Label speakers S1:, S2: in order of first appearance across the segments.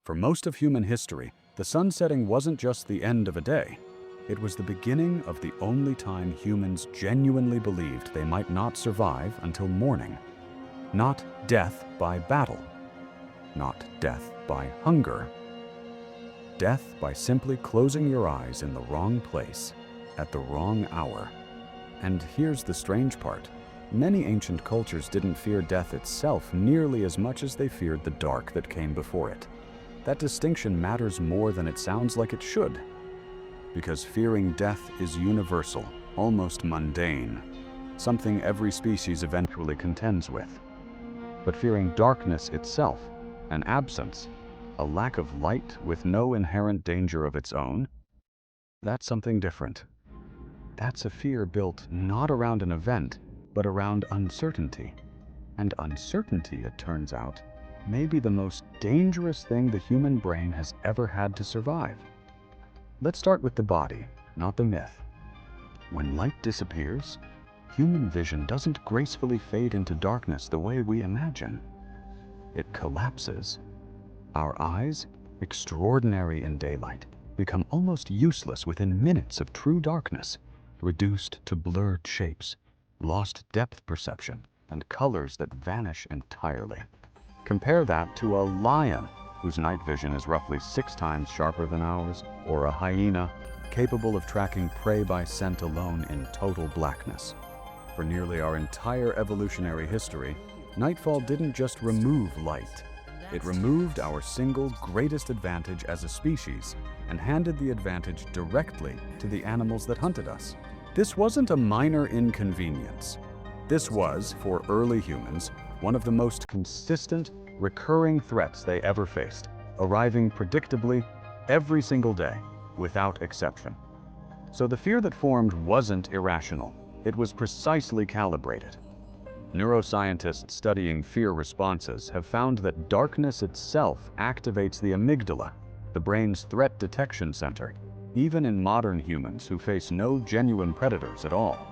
S1: For most of human history, the sun setting wasn't just the end of a day. It was the beginning of the only time humans genuinely believed they might not survive until morning. Not death by battle. Not death by hunger. Death by simply closing your eyes in the wrong place, at the wrong hour. And here's the strange part. Many ancient cultures didn't fear death itself nearly as much as they feared the dark that came before it. That distinction matters more than it sounds like it should. Because fearing death is universal, almost mundane, something every species eventually contends with. But fearing darkness itself, an absence, a lack of light with no inherent danger of its own, that's something different. That's a fear built not around an event, but around uncertainty. And uncertainty, it turns out, may be the most dangerous thing the human brain has ever had to survive. Let's start with the body, not the myth. When light disappears, human vision doesn't gracefully fade into darkness the way we imagine. It collapses. Our eyes, extraordinary in daylight, become almost useless within minutes of true darkness, reduced to blurred shapes, lost depth perception, and colors that vanish entirely. Compare that to a lion, whose night vision is roughly 6 times sharper than ours, or a hyena, capable of tracking prey by scent alone in total blackness. For nearly our entire evolutionary history, nightfall didn't just remove light. It removed our single greatest advantage as a species and handed the advantage directly to the animals that hunted us. This wasn't a minor inconvenience. This was, for early humans, one of the most consistent, recurring threats they ever faced, arriving predictably every single day, without exception. So the fear that formed wasn't irrational. It was precisely calibrated. Neuroscientists studying fear responses have found that darkness itself activates the amygdala, the brain's threat detection center, even in modern humans who face no genuine predators at all.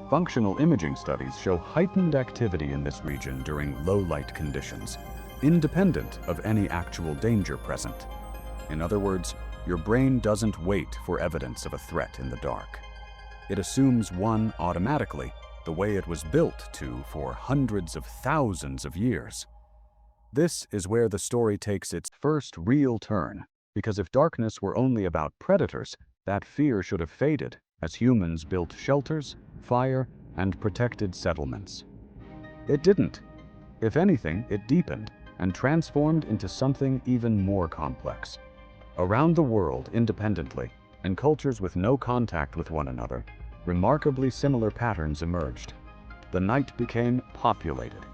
S1: Functional imaging studies show heightened activity in this region during low-light conditions, independent of any actual danger present. In other words, your brain doesn't wait for evidence of a threat in the dark. It assumes one automatically, the way it was built to for hundreds of thousands of years. This is where the story takes its first real turn, because if darkness were only about predators, that fear should have faded as humans built shelters, fire, and protected settlements. It didn't. If anything, it deepened and transformed into something even more complex. Around the world, independently, in cultures with no contact with one another, remarkably similar patterns emerged. The night became populated,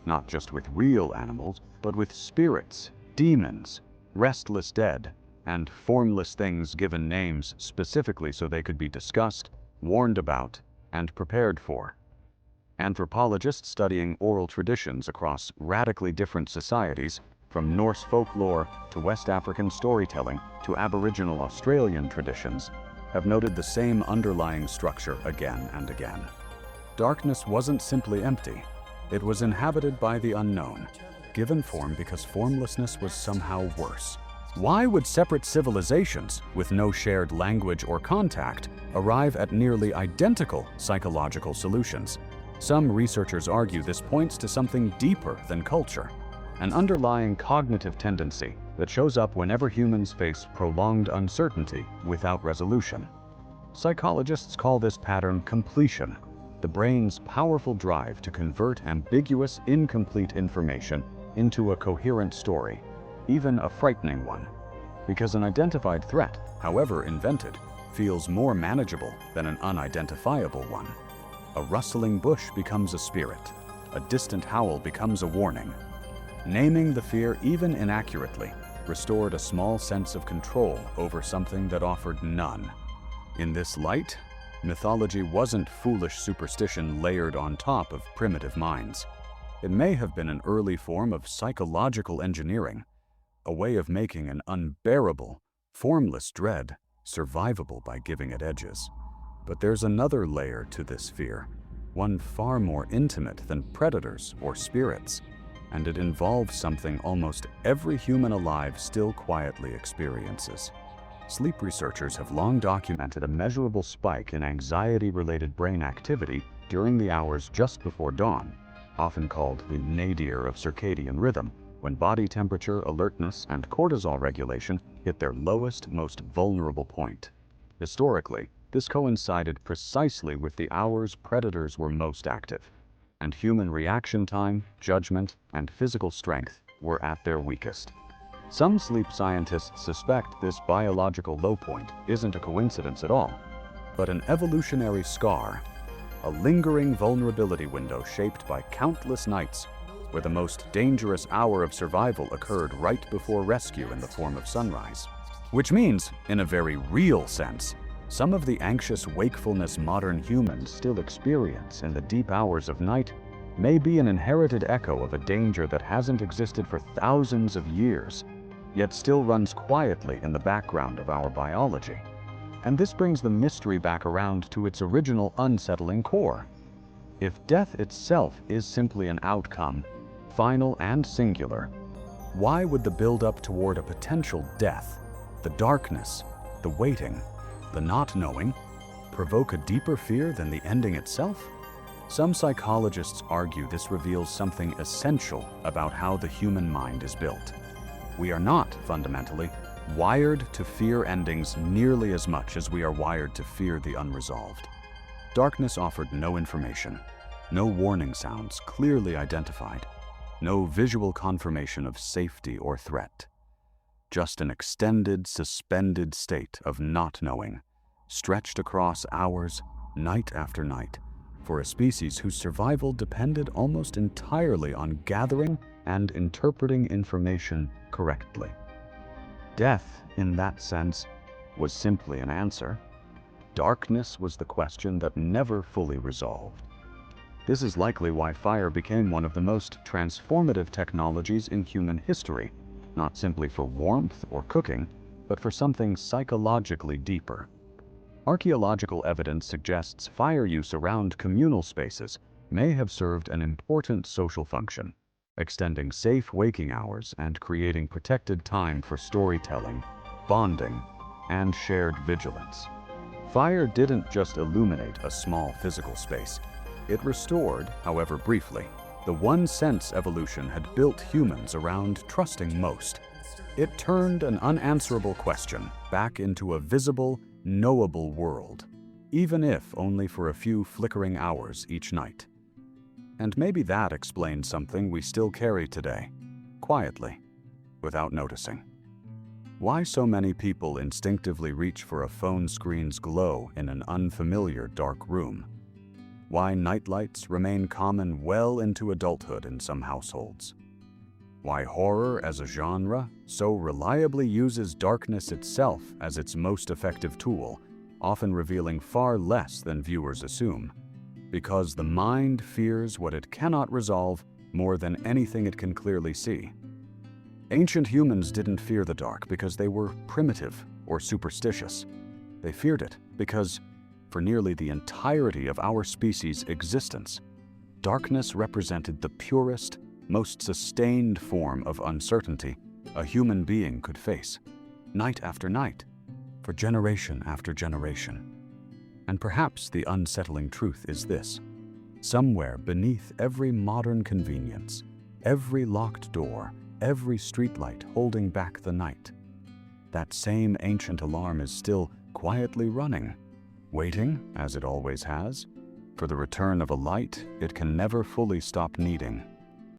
S1: not just with real animals, but with spirits, demons, restless dead, and formless things given names specifically so they could be discussed, warned about, and prepared for. Anthropologists studying oral traditions across radically different societies, from Norse folklore to West African storytelling to Aboriginal Australian traditions, have noted the same underlying structure again and again. Darkness wasn't simply empty. It was inhabited by the unknown, given form because formlessness was somehow worse. Why would separate civilizations, with no shared language or contact, arrive at nearly identical psychological solutions? Some researchers argue this points to something deeper than culture, an underlying cognitive tendency that shows up whenever humans face prolonged uncertainty without resolution. Psychologists call this pattern completion, the brain's powerful drive to convert ambiguous, incomplete information into a coherent story, even a frightening one. Because an identified threat, however invented, feels more manageable than an unidentifiable one. A rustling bush becomes a spirit. A distant howl becomes a warning. Naming the fear, even inaccurately, restored a small sense of control over something that offered none. In this light, mythology wasn't foolish superstition layered on top of primitive minds. It may have been an early form of psychological engineering, a way of making an unbearable, formless dread survivable by giving it edges. But there's another layer to this fear, one far more intimate than predators or spirits. and it involves something almost every human alive still quietly experiences. Sleep researchers have long documented a measurable spike in anxiety-related brain activity during the hours just before dawn, often called the nadir of circadian rhythm, when body temperature, alertness, and cortisol regulation hit their lowest, most vulnerable point. Historically, this coincided precisely with the hours predators were most active, and human reaction time, judgment, and physical strength were at their weakest. Some sleep scientists suspect this biological low point isn't a coincidence at all, but an evolutionary scar, a lingering vulnerability window shaped by countless nights where the most dangerous hour of survival occurred right before rescue in the form of sunrise. Which means, in a very real sense, some of the anxious wakefulness modern humans still experience in the deep hours of night may be an inherited echo of a danger that hasn't existed for thousands of years, yet still runs quietly in the background of our biology. And this brings the mystery back around to its original unsettling core. If death itself is simply an outcome, final and singular, why would the build-up toward a potential death, the darkness, the waiting, the not knowing, provoke a deeper fear than the ending itself? Some psychologists argue this reveals something essential about how the human mind is built. We are not, fundamentally, wired to fear endings nearly as much as we are wired to fear the unresolved. Darkness offered no information, no warning sounds clearly identified, no visual confirmation of safety or threat. Just an extended, suspended state of not knowing, stretched across hours, night after night, for a species whose survival depended almost entirely on gathering and interpreting information correctly. Death, in that sense, was simply an answer. Darkness was the question that never fully resolved. This is likely why fire became one of the most transformative technologies in human history, not simply for warmth or cooking, but for something psychologically deeper. Archaeological evidence suggests fire use around communal spaces may have served an important social function, extending safe waking hours and creating protected time for storytelling, bonding, and shared vigilance. Fire didn't just illuminate a small physical space. It restored, however briefly, the one sense evolution had built humans around trusting most. It turned an unanswerable question back into a visible, knowable world, even if only for a few flickering hours each night. And maybe that explains something we still carry today, quietly, without noticing. Why so many people instinctively reach for a phone screen's glow in an unfamiliar dark room? Why nightlights remain common well into adulthood in some households? Why horror as a genre so reliably uses darkness itself as its most effective tool, often revealing far less than viewers assume. Because the mind fears what it cannot resolve more than anything it can clearly see. Ancient humans didn't fear the dark because they were primitive or superstitious. They feared it because, for nearly the entirety of our species' existence, darkness represented the purest, most sustained form of uncertainty a human being could face, night after night, for generation after generation. And perhaps the unsettling truth is this: somewhere beneath every modern convenience, every locked door, every streetlight holding back the night, that same ancient alarm is still quietly running, waiting, as it always has, for the return of a light it can never fully stop needing.